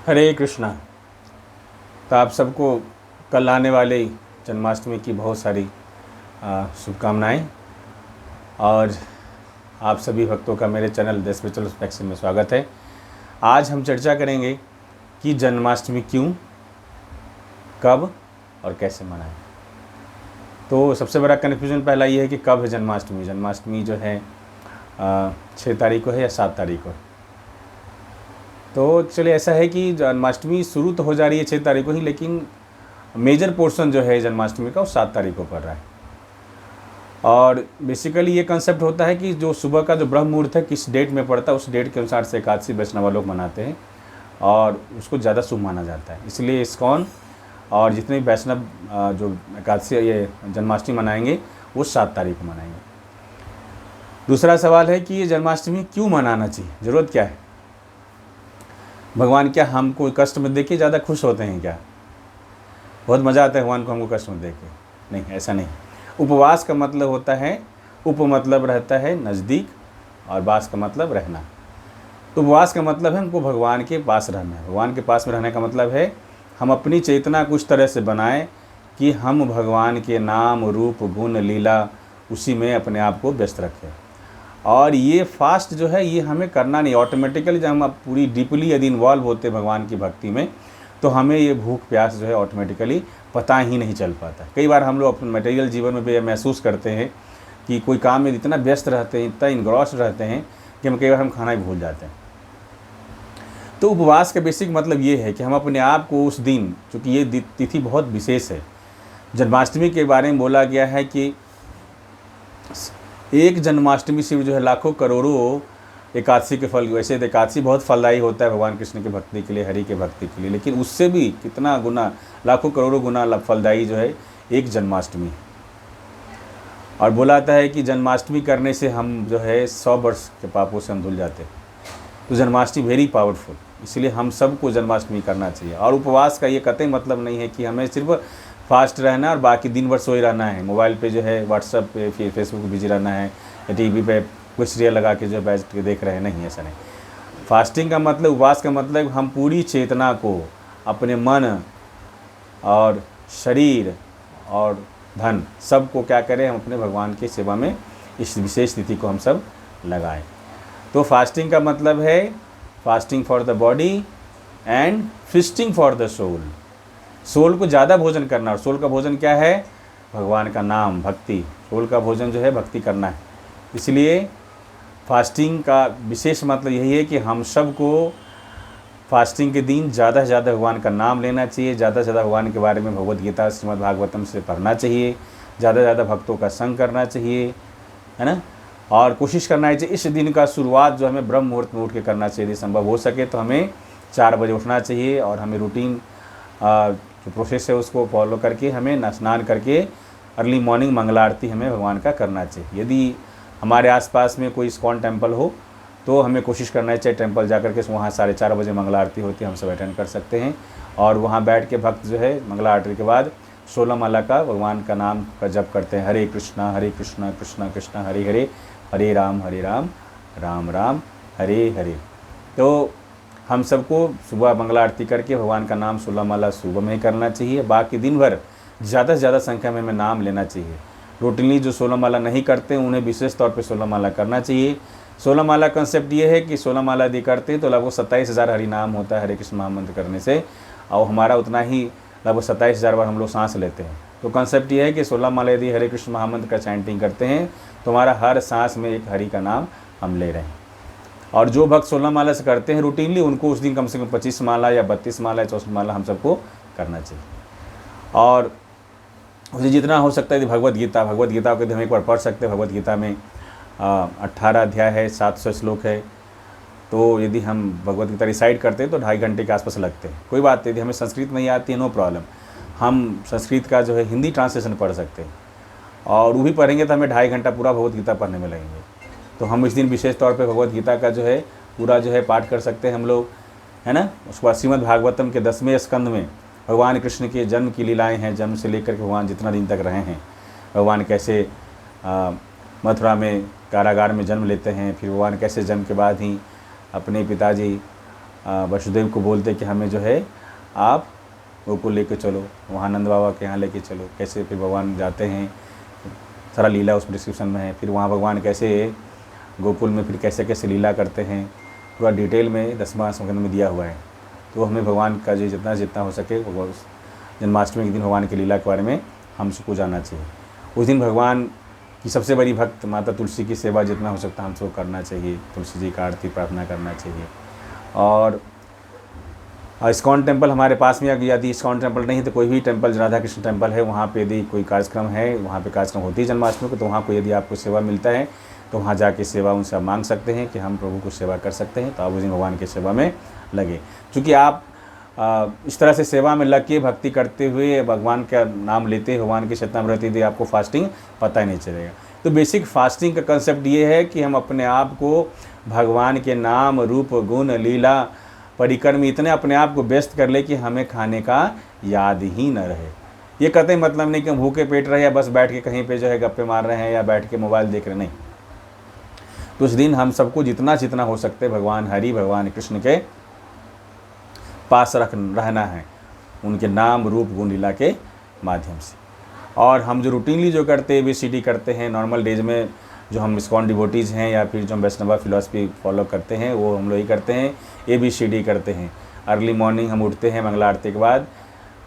हरे कृष्णा। तो आप सबको कल आने वाले जन्माष्टमी की बहुत सारी शुभकामनाएं और आप सभी भक्तों का मेरे चैनल द स्पिरिचुअल स्पेक्ट्रम में स्वागत है। आज हम चर्चा करेंगे कि जन्माष्टमी क्यों, कब और कैसे मनाएं। तो सबसे बड़ा कन्फ्यूजन पहला ये है कि कब है जन्माष्टमी। जन्माष्टमी जो है 6 तारीख को है या 7 तारीख को। तो एक्चुअली ऐसा है कि जन्माष्टमी शुरू तो हो जा रही है 6 तारीख को ही, लेकिन मेजर पोर्शन जो है जन्माष्टमी का वो 7 तारीख को पड़ रहा है। और बेसिकली ये कंसेप्ट होता है कि जो सुबह का जो ब्रह्म मुहूर्त है किस डेट में पड़ता है, उस डेट के अनुसार से एकादशी वैष्णव लोग मनाते हैं और उसको ज़्यादा शुभ माना जाता है। इसलिए इस्कॉन और जितने भी वैष्णव जो एकादशी ये जन्माष्टमी मनाएंगे वो 7 तारीख को मनाएंगे। दूसरा सवाल है कि ये जन्माष्टमी क्यों मनाना चाहिए, ज़रूरत क्या है। भगवान क्या हमको कष्ट में देख के ज़्यादा खुश होते हैं क्या? बहुत मज़ा आता है भगवान को हमको कष्ट में देख के? नहीं, ऐसा नहीं। उपवास का मतलब होता है, उप मतलब रहता है नज़दीक और वास का मतलब रहना। तो उपवास का मतलब है हमको भगवान के पास रहना है। भगवान के पास में रहने का मतलब है हम अपनी चेतना को उस तरह से बनाएं कि हम भगवान के नाम रूप गुण लीला उसी में अपने आप को व्यस्त रखें। और ये फास्ट जो है ये हमें करना नहीं, ऑटोमेटिकली जब हम पूरी डीपली यदि इन्वॉल्व होते भगवान की भक्ति में तो हमें ये भूख प्यास जो है ऑटोमेटिकली पता ही नहीं चल पाता। कई बार हम लोग अपने मटेरियल जीवन में भी महसूस करते हैं कि कोई काम में इतना व्यस्त रहते हैं, इतना इन्ग्रॉस रहते हैं कि हम कई बार हम खाना ही भूल जाते हैं। तो उपवास का बेसिक मतलब ये है कि हम अपने आप को उस दिन, चूँकि ये तिथि बहुत विशेष है, जन्माष्टमी के बारे में बोला गया है कि एक जन्माष्टमी से जो है लाखों करोड़ों एकादशी के फल। वैसे तो एकादशी बहुत फलदायी होता है भगवान कृष्ण की भक्ति के लिए, हरि के भक्ति के लिए, लेकिन उससे भी कितना गुना, लाखों करोड़ों गुना फलदायी जो है एक जन्माष्टमी। और बोला जाता है कि जन्माष्टमी करने से हम जो है 100 वर्ष के पापों से हम धुल जाते हैं। तो जन्माष्टमी वेरी पावरफुल, इसलिए हम सबको जन्माष्टमी करना चाहिए। और उपवास का ये कतई मतलब नहीं है कि हमें सिर्फ फास्ट रहना और बाकी दिन भर सोए रहना है, मोबाइल पे जो है व्हाट्सएप पे फिर फेसबुक पे बिजी रहना है या टीवी पे कुछ सीरियल लगा के जो बैठ के देख रहे हैं। नहीं, ऐसा नहीं। फास्टिंग का मतलब, उपवास का मतलब हम पूरी चेतना को, अपने मन और शरीर और धन सब को क्या करें, हम अपने भगवान की सेवा में इस विशेष तिथि को हम सब लगाएं। तो फास्टिंग का मतलब है fasting for the body and feasting for the soul. Soul को ज़्यादा भोजन करना, और सोल का भोजन क्या है? भगवान का नाम, भक्ति। सोल का भोजन जो है भक्ति करना है। इसलिए फास्टिंग का विशेष मतलब यही है कि हम सब को फास्टिंग के दिन ज़्यादा से ज़्यादा भगवान का नाम लेना चाहिए, ज़्यादा से ज़्यादा भगवान के बारे में भगवद गीता श्रीमद् भागवतम से पढ़ना चाहिए, ज़्यादा से ज़्यादा भक्तों का संग करना चाहिए, है ना। और कोशिश करना चाहिए इस दिन का शुरुआत जो हमें ब्रह्म मुहूर्त में उठ के करना चाहिए। यदि संभव हो सके तो हमें 4 बजे उठना चाहिए और हमें रूटीन जो प्रोसेस है उसको फॉलो करके हमें स्नान करके अर्ली मॉर्निंग मंगला आरती हमें भगवान का करना चाहिए। यदि हमारे आसपास में कोई इस्कॉन टेम्पल हो तो हमें कोशिश करना चाहिए टेम्पल जा कर के वहाँ 4:30 बजे मंगला आरती होती है, हम सब अटेंड कर सकते हैं। और वहाँ बैठ के भक्त जो है मंगला आरती के बाद 16 माला का भगवान का नाम का जप करते हैं। हरे कृष्णा कृष्णा कृष्णा हरे हरे, हरे राम राम राम हरे हरे। तो हम सबको सुबह मंगला आरती करके भगवान का नाम 16 माला सुबह में करना चाहिए। बाकी दिन भर ज़्यादा से ज़्यादा संख्या में हमें नाम लेना चाहिए। रूटीनली जो 16 माला नहीं करते उन्हें विशेष तौर पे 16 माला करना चाहिए। 16 माला कंसेप्ट ये है कि 16 माला यदि करते हैं तो लगभग 27,000 हरि नाम होता है हरे कृष्ण महामंत्र करने से, और हमारा उतना ही लगभग 27,000 बार हम लोग सांस लेते हैं। तो कंसेप्ट ये है कि 16 माला यदि हरे कृष्ण महामंत्र का चैंटिंग करते हैं तो हमारा हर सांस में एक हरि का नाम हम ले रहे हैं। और जो भक्त 16 माला से करते हैं रूटीनली, उनको उस दिन कम से कम 25 माला या 32 माला या 64 माला हम सबको करना चाहिए। और उसे जितना हो सकता है भगवद गीता को हम एक बार पढ़ सकते हैं। भगवद गीता में 18 अध्याय है, 700 श्लोक है। तो यदि हम भगवद गीता रिसाइड करते हैं तो 2.5 घंटे के आसपास लगते हैं। कोई बात नहीं, यदि हमें संस्कृत नहीं आती है नो प्रॉब्लम, हम संस्कृत का जो है हिंदी ट्रांसलेशन पढ़ सकते हैं और वो भी पढ़ेंगे तो हमें 2.5 घंटा पूरा भगवद गीता पढ़ने में लगेंगे। तो हम इस दिन विशेष तौर पे भगवद गीता का जो है पूरा जो है पाठ कर सकते हैं हम लोग, है ना। उसके बाद श्रीमद् भागवतम के 10वें स्कंद में भगवान कृष्ण के जन्म की लीलाएं हैं। जन्म से लेकर के भगवान जितना दिन तक रहे हैं, भगवान कैसे मथुरा में कारागार में जन्म लेते हैं, फिर भगवान कैसे जन्म के बाद ही अपने पिताजी वसुदेव को बोलते कि हमें जो है आप गोकुल लेके चलो, वहाँ नंद बाबा के यहाँ लेके चलो। कैसे फिर भगवान जाते हैं, सारा लीला उस डिस्क्रिप्शन में है। फिर वहाँ भगवान कैसे गोकुल में फिर कैसे कैसे लीला करते हैं, पूरा डिटेल में 10वां स्कंद में दिया हुआ है। तो हमें भगवान का जो जितना हो सके जन्माष्टमी के दिन भगवान की लीला के बारे में हम सबको जानना चाहिए। उस दिन भगवान की सबसे बड़ी भक्त माता तुलसी की सेवा जितना हो सकता है हम सबको करना चाहिए। तुलसी जी का आरती प्रार्थना करना चाहिए। और इस्कॉन टेम्पल हमारे पास में, यदि इस्कॉन टेम्पल नहीं तो कोई भी टेम्पल, राधा कृष्ण टेम्पल है, वहाँ पे यदि कोई कार्यक्रम है, वहाँ पे कार्यक्रम होती है जन्माष्टमी को, तो वहाँ को यदि आपको सेवा मिलता है तो वहाँ जाके सेवा उनसे आप मांग सकते हैं कि हम प्रभु को सेवा कर सकते हैं। तो आप उस दिन भगवान की सेवा में लगे। चूँकि आप इस तरह से सेवा में लग के भक्ति करते हुए भगवान का नाम लेते, भगवान की शतनामृत यदि आपको फास्टिंग पता ही नहीं चलेगा। तो बेसिक फास्टिंग का कंसेप्ट ये है कि हम अपने आप को भगवान के नाम, रूप, गुण, लीला, परिक्रम इतने अपने आप को व्यस्त कर ले कि हमें खाने का याद ही न रहे। ये कहते हैं मतलब नहीं कि हम भूखे पेट रहे या बस बैठ के कहीं पे जो है गप्पे मार रहे हैं या बैठ के मोबाइल देख रहे, नहीं। तो उस दिन हम सबको जितना जितना हो सकते भगवान हरि, भगवान कृष्ण के पास रहना है, उनके नाम, रूप, गुण, लीला के माध्यम से। और हम जो रूटीनली जो करते ABCD करते हैं नॉर्मल डेज में, जो हम इस्कॉन डिवोटीज़ हैं या फिर जो हम वैष्णवा फिलॉसफी फॉलो करते हैं, वो हम लोग ही करते हैं। ABCD करते हैं। अर्ली मॉर्निंग हम उठते हैं मंगला आरती के बाद,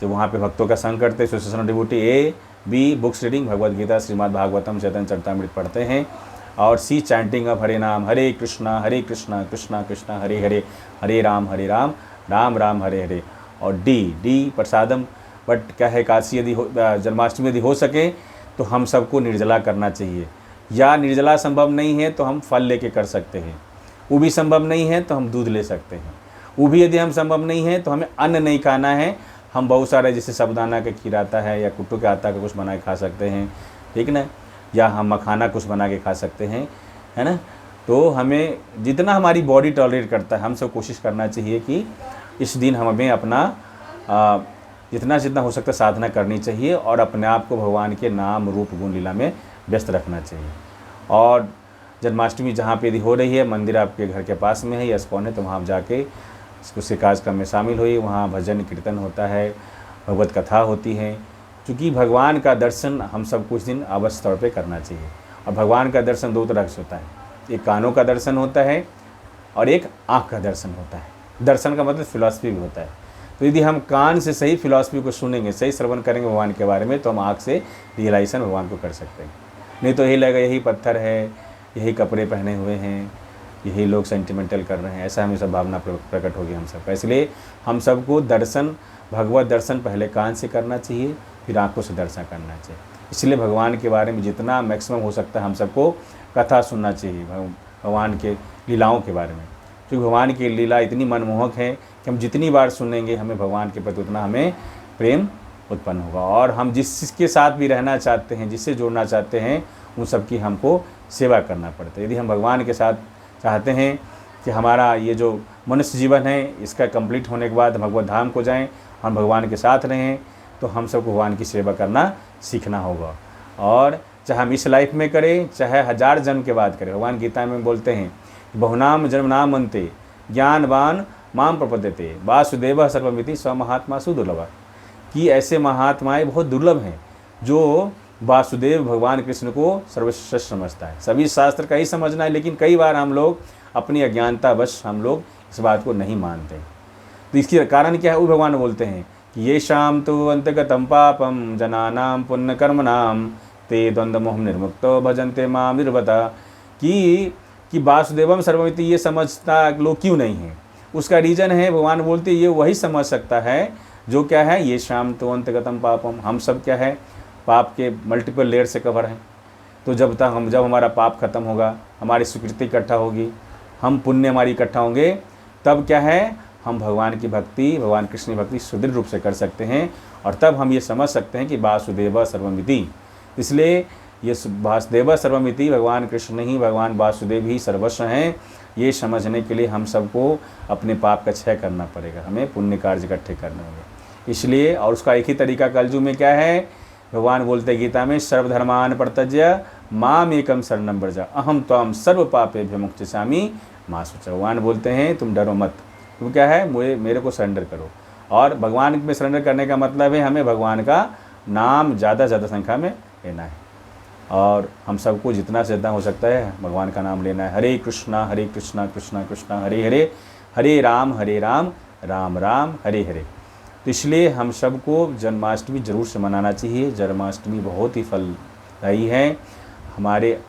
तो वहाँ पे भक्तों का संग करते हैं, association of devotee. A, B books reading, Bhagavad Gita, Shrimad Bhagavatam, Chaitanya Charitamrita पढ़ते हैं। और C चैंटिंग ऑफ हरे नाम, हरे कृष्णा कृष्णा कृष्णा हरे हरे, हरे राम राम राम हरे हरे। और D प्रसादम। बट क्या है, काशी यदि जन्माष्टमी यदि हो सके तो हम सबको निर्जला करना चाहिए, या निर्जला संभव नहीं है तो हम फल लेके कर सकते हैं। वो भी संभव नहीं है तो हम दूध ले सकते हैं। वो भी यदि हम संभव नहीं है तो हमें अन्न नहीं खाना है, हम बहुत सारे जैसे साबूदाना का खीर आता है या कुट्टू के आटा का कुछ बना के खा सकते हैं, ठीक ना, या हम मखाना कुछ बना के खा सकते हैं, है ना। तो हमें जितना हमारी बॉडी टॉलरेट करता है, हम सब कोशिश करना चाहिए कि इस दिन हमें अपना जितना जितना हो सकता है साधना करनी चाहिए और अपने आप को भगवान के नाम, रूप, गुण, लीला में व्यस्त रखना चाहिए। और जन्माष्टमी जहाँ पे यदि हो रही है, मंदिर आपके घर के पास में है या इस्कॉन है, तो वहाँ जाके उसी कार्यक्रम में शामिल हुई। वहाँ भजन कीर्तन होता है, भगवत कथा होती है। क्योंकि भगवान का दर्शन हम सब कुछ दिन अवश्य तौर पे करना चाहिए। और भगवान का दर्शन दो तरह से होता है, एक कानों का दर्शन होता है और एक आँख का दर्शन होता है। दर्शन का मतलब फिलॉसफी भी होता है। तो यदि हम कान से सही फिलॉसफी को सुनेंगे, सही श्रवण करेंगे भगवान के बारे में, तो हम आँख से रियलाइजेशन भगवान को कर सकते हैं। नहीं तो यही लगेगा यही पत्थर है, यही कपड़े पहने हुए हैं, यही लोग सेंटिमेंटल कर रहे हैं, ऐसा हमें सब भावना प्रकट होगी हम सबका। इसलिए हम सबको दर्शन, भगवत दर्शन पहले कान से करना चाहिए, फिर आंखों से दर्शन करना चाहिए। इसलिए भगवान के बारे में जितना मैक्सिमम हो सकता है हम सबको कथा सुनना चाहिए, भगवान के लीलाओं के बारे में। क्योंकि भगवान की लीला इतनी मनमोहक है कि हम जितनी बार सुनेंगे हमें भगवान के प्रति उतना हमें प्रेम उत्पन्न होगा। और हम जिसके साथ भी रहना चाहते हैं, जिससे जुड़ना चाहते हैं, उन सब की हमको सेवा करना पड़ता है। यदि हम भगवान के साथ चाहते हैं कि हमारा ये जो मनुष्य जीवन है इसका कंप्लीट होने के बाद भगवत धाम को जाएं, हम भगवान के साथ रहें, तो हम सबको भगवान की सेवा करना सीखना होगा। और चाहे हम इस लाइफ में करें, चाहे 1000 जन्म के बाद करें। भगवान गीता में बोलते हैं, बहुनाम जन्मनाम अन्ते ज्ञानवान माम प्रपद्यते वासुदेव सर्वमिति स्वमहात्मा सुदुर्लभ। कि ऐसे महात्माएं बहुत दुर्लभ हैं जो वासुदेव भगवान कृष्ण को सर्वश्रेष्ठ समझता है। सभी शास्त्र का ही समझना है, लेकिन कई बार हम लोग अपनी अज्ञानतावश हम लोग इस बात को नहीं मानते। तो इसके कारण क्या है, वो भगवान बोलते हैं कि ये शाम तो अंतगतम पापम जनानाम पुण्य कर्मनाम ते द्वंद्वमोहम निर्मुक्तो भजन्ते माम निर्वता। कि वासुदेवम सर्वमिति ये समझता लोग क्यों नहीं है, उसका रीज़न है भगवान बोलते ये वही समझ सकता है जो क्या है, ये शाम तो अंतगतम पापम, हम सब क्या है पाप के मल्टीपल लेयर से कवर हैं। तो जब हमारा पाप खत्म होगा, हमारी स्वीकृति इकट्ठा होगी, हम पुण्य हमारी इकट्ठा होंगे, तब क्या है हम भगवान की भक्ति, भगवान कृष्ण की भक्ति सुदृढ़ रूप से कर सकते हैं। और तब हम ये समझ सकते हैं कि वासुदेव सर्वमिति। इसलिए ये वासुदेव सर्वमिति, भगवान कृष्ण ही, भगवान वासुदेव ही सर्वस्व हैं। ये समझने के लिए हम सबको अपने पाप का क्षय करना पड़ेगा, हमें पुण्य कार्य इकट्ठे करने होंगे। इसलिए और उसका एक ही तरीका कलयुग में क्या है, भगवान बोलते गीता में, सर्वधर्मान परित्यज्य माम एकम शरणं व्रज अहम त्वां सर्व पापेभ्यो मोक्षयिष्यामि मा शुचः। भगवान बोलते हैं तुम डरो मत, वो क्या है, मेरे को सरेंडर करो। और भगवान में सरेंडर करने का मतलब है हमें भगवान का नाम ज़्यादा से ज़्यादा संख्या में लेना है, और हम सबको जितना से जितना हो सकता है भगवान का नाम लेना है। हरे कृष्णा कृष्णा कृष्णा हरे हरे, हरे राम राम राम हरे हरे। तो इसलिए हम सबको जन्माष्टमी ज़रूर से मनाना चाहिए। जन्माष्टमी बहुत ही फलदायी है। हमारे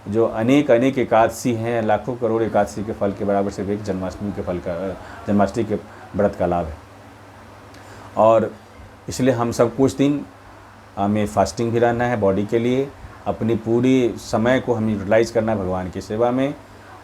जो अनेक एकादशी हैं, लाखों करोड़ एकादशी के फल के बराबर सिर्फ एक जन्माष्टमी के फल का, जन्माष्टमी के व्रत का लाभ है। और इसलिए हम सबको उस दिन हमें फास्टिंग भी रहना है बॉडी के लिए, अपनी पूरी समय को हमें यूटिलाइज़ करना है भगवान की सेवा में,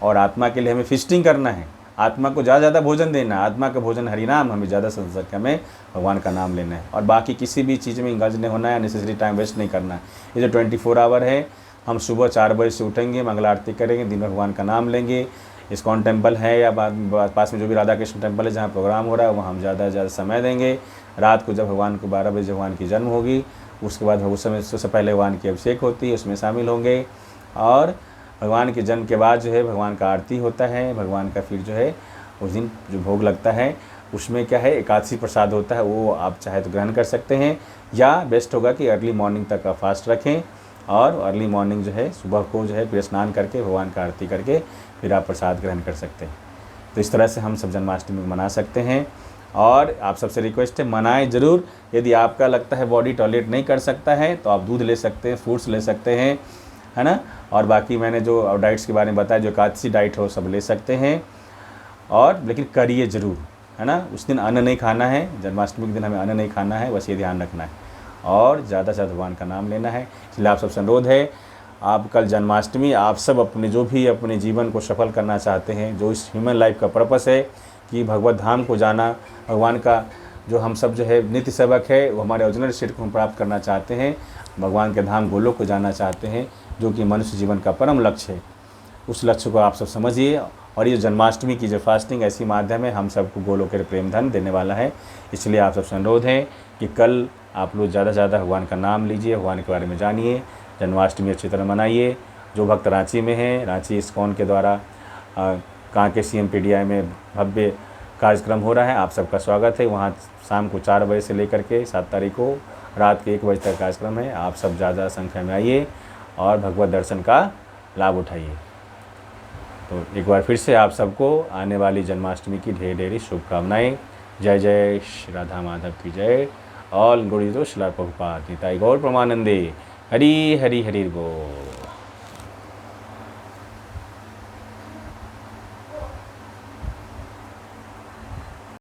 और आत्मा के लिए हमें फिस्टिंग करना है, आत्मा को ज़्यादा भोजन देना है। आत्मा का भोजन हरिनाम, हमें ज़्यादा से संख्या में भगवान का नाम लेना है, और बाकी किसी भी चीज़ में इंगल्ज नहीं होना है, नेसेसरी टाइम वेस्ट नहीं करना है। ये जो 24 आवर है, हम सुबह 4 बजे से उठेंगे, मंगल आरती करेंगे, दिन में भगवान का नाम लेंगे। इस्कॉन टेम्पल है या पास में जो भी राधा कृष्ण टेम्पल है जहाँ प्रोग्राम हो रहा है, वहाँ हम ज़्यादा से ज़्यादा समय देंगे। रात को जब भगवान को 12 बजे भगवान की जन्म होगी, उसके बाद उस समय सबसे पहले भगवान की अभिषेक होती है, उसमें शामिल होंगे। और भगवान के जन्म के बाद जो है भगवान का आरती होता है, भगवान का फिर जो है उस दिन जो भोग लगता है उसमें क्या है, एकादशी प्रसाद होता है, वो आप चाहे तो ग्रहण कर सकते हैं, या बेस्ट होगा कि अर्ली मॉर्निंग तक का फास्ट रखें, और अर्ली मॉर्निंग जो है सुबह को जो है फिर स्नान करके भगवान का आरती करके फिर आप प्रसाद ग्रहण कर सकते हैं। तो इस तरह से हम सब जन्माष्टमी मना सकते हैं, और आप सबसे रिक्वेस्ट है मनाएं ज़रूर। यदि आपका लगता है बॉडी टॉलरेट नहीं कर सकता है तो आप दूध ले सकते हैं, फ्रूट्स ले सकते हैं, है ना। और बाकी मैंने जो डाइट्स के बारे में बताया, जो एकादशी डाइट हो सब ले सकते हैं, और लेकिन करिए ज़रूर, है ना। उस दिन अन्न नहीं खाना है, जन्माष्टमी के दिन हमें अन्न नहीं खाना है, बस ये ध्यान रखना है, और ज़्यादा से ज़्यादा भगवान का नाम लेना है। इसलिए आप सबसे अनुरोध है, आप कल जन्माष्टमी, आप सब अपने जो भी अपने जीवन को सफल करना चाहते हैं, जो इस ह्यूमन लाइफ का पर्पस है कि भगवत धाम को जाना, भगवान का जो हम सब जो है नित्य सेवक है, वो हमारे ओरिजिनल स्टेट को हम प्राप्त करना चाहते हैं, भगवान के धाम गोलोक को जाना चाहते हैं, जो कि मनुष्य जीवन का परम लक्ष्य है। उस लक्ष्य को आप सब समझिए, और ये जन्माष्टमी की जो फास्टिंग ऐसी माध्यम है हम सबको गोलोक के प्रेम धन देने वाला है। इसलिए आप सबसे अनुरोध है कि कल आप लोग ज़्यादा से ज़्यादा भगवान का नाम लीजिए, भगवान के बारे में जानिए, जन्माष्टमी अच्छी तरह मनाइए। जो भक्त रांची में हैं, रांची इस्कॉन के द्वारा कांके CMPDI में भव्य कार्यक्रम हो रहा है, आप सबका स्वागत है। वहाँ शाम को 4 बजे से लेकर के 7 तारीख को रात के 1 बजे तक कार्यक्रम है। आप सब ज़्यादा संख्या में आइए और भगवत दर्शन का लाभ उठाइए। तो एक बार फिर से आप सबको आने वाली जन्माष्टमी की ढेर ढेरी शुभकामनाएं। जय जय श्री राधा माधव की जय। ऑल गुरु श्रील प्रभुपाद निताई गौर परमानंदे। हरि हरि हरि बोल।